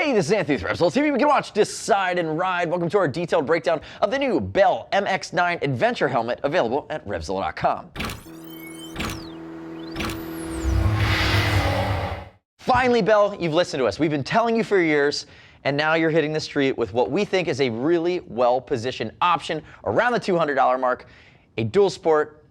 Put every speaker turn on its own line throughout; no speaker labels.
Hey, this is Anthony with RevZilla TV. We can watch, decide, and ride. Welcome to our detailed breakdown of the new Bell MX-9 Adventure helmet available at RevZilla.com. Finally, Bell, you've listened to us. We've been telling you for years, and now you're hitting the street with what we think is a really well-positioned option around the $200 mark, a dual sport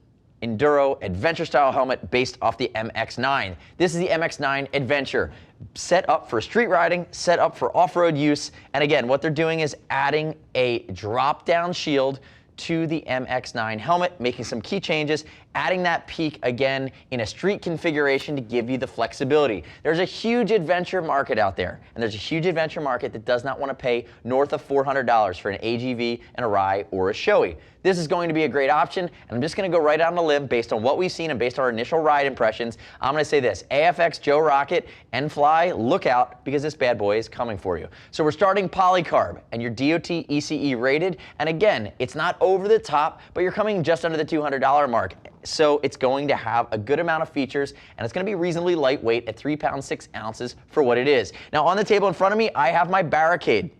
enduro adventure style helmet based off the MX-9. This is the MX-9 Adventure, set up for street riding, set up for off-road use. And again, what they're doing is adding a drop-down shield to the MX-9 helmet, making some key changes, adding that peak again in a street configuration to give you the flexibility. There's a huge adventure market out there, and there's a huge adventure market that does not want to pay north of $400 for an AGV, an Arai, or a Shoei. This is going to be a great option, and I'm just going to go right out on a limb based on what we've seen and based on our initial ride impressions. I'm going to say this: AFX Joe Rocket and Fly, look out, because this bad boy is coming for you. So we're starting polycarb, and you're DOT ECE rated, and again, it's not over the top, but you're coming just under the $200 mark. So it's going to have a good amount of features, and it's going to be reasonably lightweight at 3 pounds 6 ounces for what it is. Now on the table in front of me, I have my Barricade,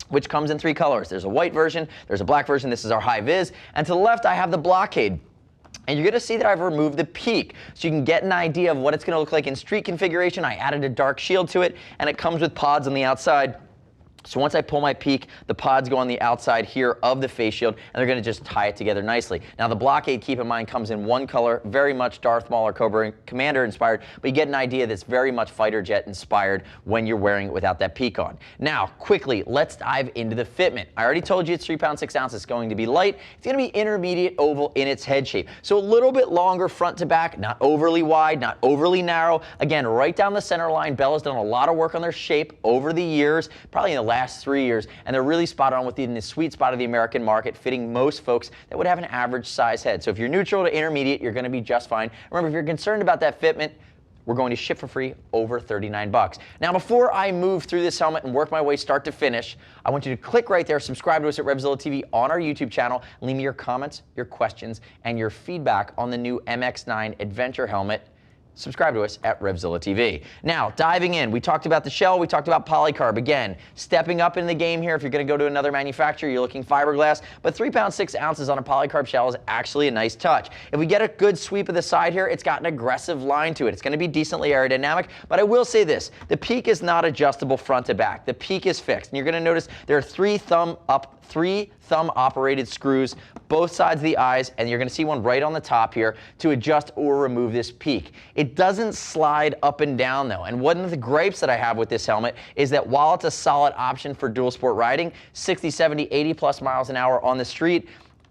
which comes in 3 colors. There's a white version, there's a black version, this is our high vis, and to the left I have the Blockade. And you're going to see that I've removed the peak, so you can get an idea of what it's going to look like in street configuration. I added a dark shield to it, and it comes with pods on the outside. So once I pull my peak, the pods go on the outside here of the face shield, and they're going to just tie it together nicely. Now the Blockade, keep in mind, comes in 1 color, very much Darth Maul or Cobra Commander inspired, but you get an idea that's very much fighter jet inspired when you're wearing it without that peak on. Now, quickly, let's dive into the fitment. I already told you it's 3 pounds 6 ounces. It's going to be light. It's going to be intermediate oval in its head shape. So a little bit longer front to back, not overly wide, not overly narrow. Again, right down the center line. Bell has done a lot of work on their shape over the years, probably in the last 3 years, and they're really spot on within the sweet spot of the American market, fitting most folks that would have an average size head. So if you're neutral to intermediate, you're going to be just fine. Remember, if you're concerned about that fitment, we're going to ship for free over 39 bucks. Now, before I move through this helmet and work my way start to finish, I want you to click right there, subscribe to us at RevZilla TV on our YouTube channel, and leave me your comments, your questions, and your feedback on the new MX-9 Adventure helmet. Subscribe to us at RevZilla TV. Now, diving in, we talked about the shell, we talked about polycarb. Again, stepping up in the game here. If you're going to go to another manufacturer, you're looking fiberglass, but 3 pounds 6 ounces on a polycarb shell is actually a nice touch. If we get a good sweep of the side here, it's got an aggressive line to it. It's going to be decently aerodynamic, but I will say this: the peak is not adjustable front to back. The peak is fixed, and you're going to notice there are 3 thumb operated screws both sides of the eyes, and you're going to see one right on the top here to adjust or remove this peak. It doesn't slide up and down though, and one of the gripes that I have with this helmet is that while it's a solid option for dual sport riding, 60, 70, 80 plus miles an hour on the street,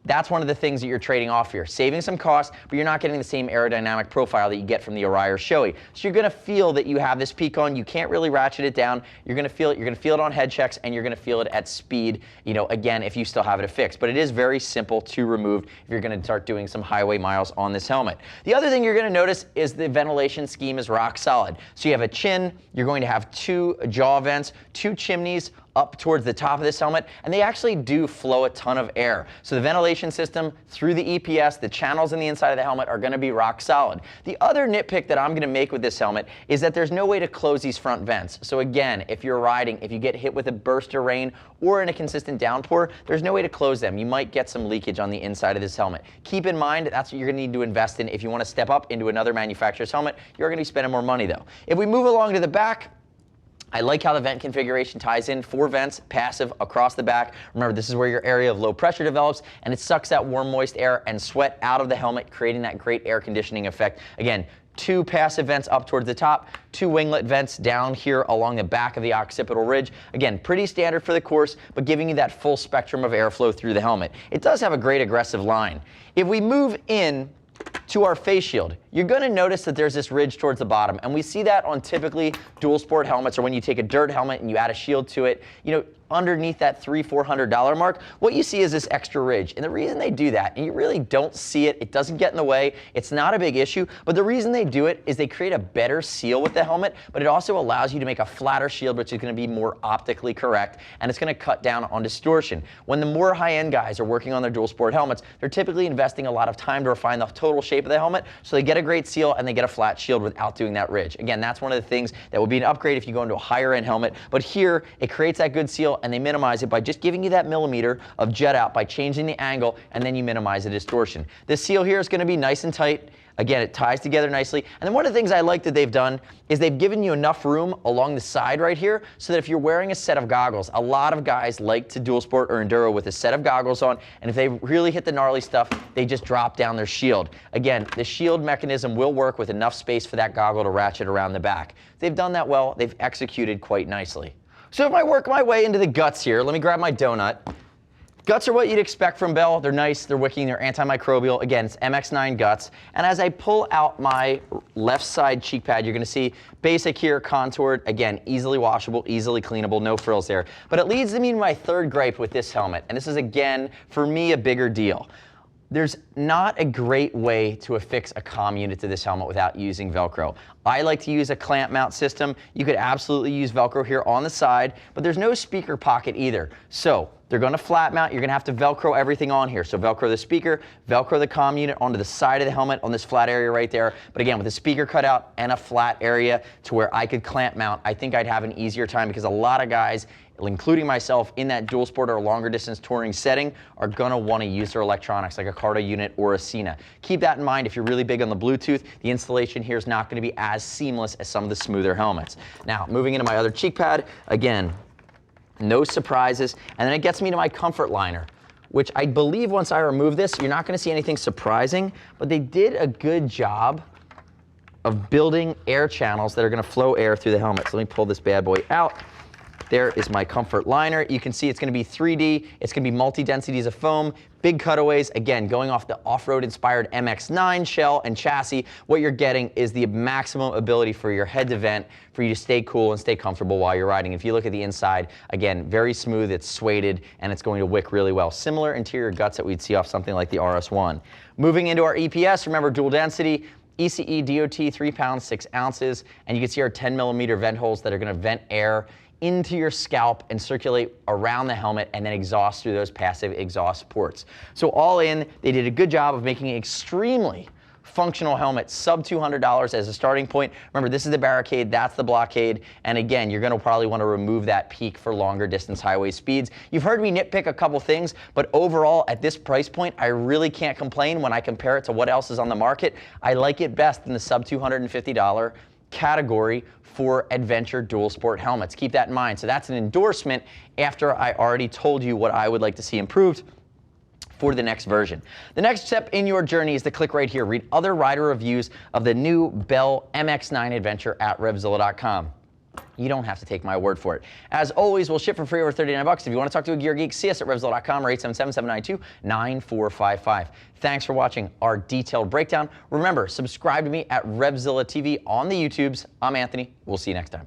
that's one of the things that you're trading off here. Saving some cost, but you're not getting the same aerodynamic profile that you get from the Arai or Shoei. So you're going to feel that you have this peak on. You can't really ratchet it down. You're going to feel it. You're going to feel it on head checks, and you're going to feel it at speed, again, if you still have it affixed. But it is very simple to remove if you're going to start doing some highway miles on this helmet. The other thing you're going to notice is the ventilation scheme is rock solid. So you have a chin. You're going to have 2 jaw vents, 2 chimneys up towards the top of this helmet, and they actually do flow a ton of air. So the ventilation system through the EPS, the channels in the inside of the helmet are going to be rock solid. The other nitpick that I'm going to make with this helmet is that there's no way to close these front vents. So again, if you're riding, if you get hit with a burst of rain or in a consistent downpour, there's no way to close them. You might get some leakage on the inside of this helmet. Keep in mind, that's what you're going to need to invest in if you want to step up into another manufacturer's helmet. You're going to be spending more money though. If we move along to the back, I like how the vent configuration ties in 4 vents, passive across the back. Remember, this is where your area of low pressure develops, and it sucks that warm, moist air and sweat out of the helmet, creating that great air conditioning effect. Again, 2 passive vents up towards the top, 2 winglet vents down here along the back of the occipital ridge. Again, pretty standard for the course, but giving you that full spectrum of airflow through the helmet. It does have a great aggressive line. If we move in to our face shield, you're going to notice that there's this ridge towards the bottom, and we see that on typically dual sport helmets, or when you take a dirt helmet and you add a shield to it, underneath that $300-400 mark, what you see is this extra ridge. And the reason they do that, and you really don't see it, it doesn't get in the way, it's not a big issue, but the reason they do it is they create a better seal with the helmet, but it also allows you to make a flatter shield, which is going to be more optically correct, and it's going to cut down on distortion. When the more high-end guys are working on their dual sport helmets, they're typically investing a lot of time to refine the total shape of the helmet, so they get a great seal and they get a flat shield without doing that ridge. Again, that's one of the things that would be an upgrade if you go into a higher end helmet, but here it creates that good seal and they minimize it by just giving you that millimeter of jet out by changing the angle, and then you minimize the distortion. This seal here is going to be nice and tight. Again, it ties together nicely. And then one of the things I like that they've done is they've given you enough room along the side right here so that if you're wearing a set of goggles, a lot of guys like to dual sport or enduro with a set of goggles on, and if they really hit the gnarly stuff, they just drop down their shield. Again, the shield mechanism will work with enough space for that goggle to ratchet around the back. They've done that well. They've executed quite nicely. So if I work my way into the guts here, let me grab my donut. Guts are what you'd expect from Bell. They're nice, they're wicking, they're antimicrobial. Again, it's MX-9 guts. And as I pull out my left side cheek pad, you're gonna see basic here, contoured. Again, easily washable, easily cleanable, no frills there. But it leads me to my third gripe with this helmet. And this is, again, for me, a bigger deal. There's not a great way to affix a comm unit to this helmet without using Velcro. I like to use a clamp mount system. You could absolutely use Velcro here on the side, but there's no speaker pocket either. So they're going to flat mount. You're going to have to Velcro everything on here. So Velcro the speaker, Velcro the comm unit onto the side of the helmet on this flat area right there. But again, with a speaker cutout and a flat area to where I could clamp mount, I think I'd have an easier time because a lot of guys, including myself, in that dual sport or longer distance touring setting are going to want to use their electronics like a Cardo unit or a Cena. Keep that in mind if you're really big on the Bluetooth. The installation here is not going to be as seamless as some of the smoother helmets. Now, moving into my other cheek pad, again, no surprises. And then it gets me to my comfort liner, which I believe once I remove this, you're not going to see anything surprising, but they did a good job of building air channels that are going to flow air through the helmet. So let me pull this bad boy out. There is my comfort liner. You can see it's going to be 3D. It's going to be multi-densities of foam, big cutaways. Again, going off the off-road inspired MX-9 shell and chassis, what you're getting is the maximum ability for your head to vent, for you to stay cool and stay comfortable while you're riding. If you look at the inside, again, very smooth, it's suede, and it's going to wick really well. Similar interior guts that we'd see off something like the RS1. Moving into our EPS, remember dual density, ECE DOT 3 pounds, 6 ounces, and you can see our 10mm vent holes that are going to vent air into your scalp and circulate around the helmet and then exhaust through those passive exhaust ports. So all in, they did a good job of making an extremely functional helmet, sub $200 as a starting point. Remember, this is the Barricade, that's the Blockade, and again, you're gonna probably wanna remove that peak for longer distance highway speeds. You've heard me nitpick a couple things, but overall, at this price point, I really can't complain when I compare it to what else is on the market. I like it best in the sub $250 category for adventure dual sport helmets. Keep that in mind. So that's an endorsement after I already told you what I would like to see improved for the next version. The next step in your journey is to click right here. Read other rider reviews of the new Bell MX-9 Adventure at RevZilla.com. You don't have to take my word for it. As always, we'll ship for free over $39. If you want to talk to a gear geek, see us at RevZilla.com or 877-792-9455. Thanks for watching our detailed breakdown. Remember, subscribe to me at RevZilla TV on the YouTubes. I'm Anthony. We'll see you next time.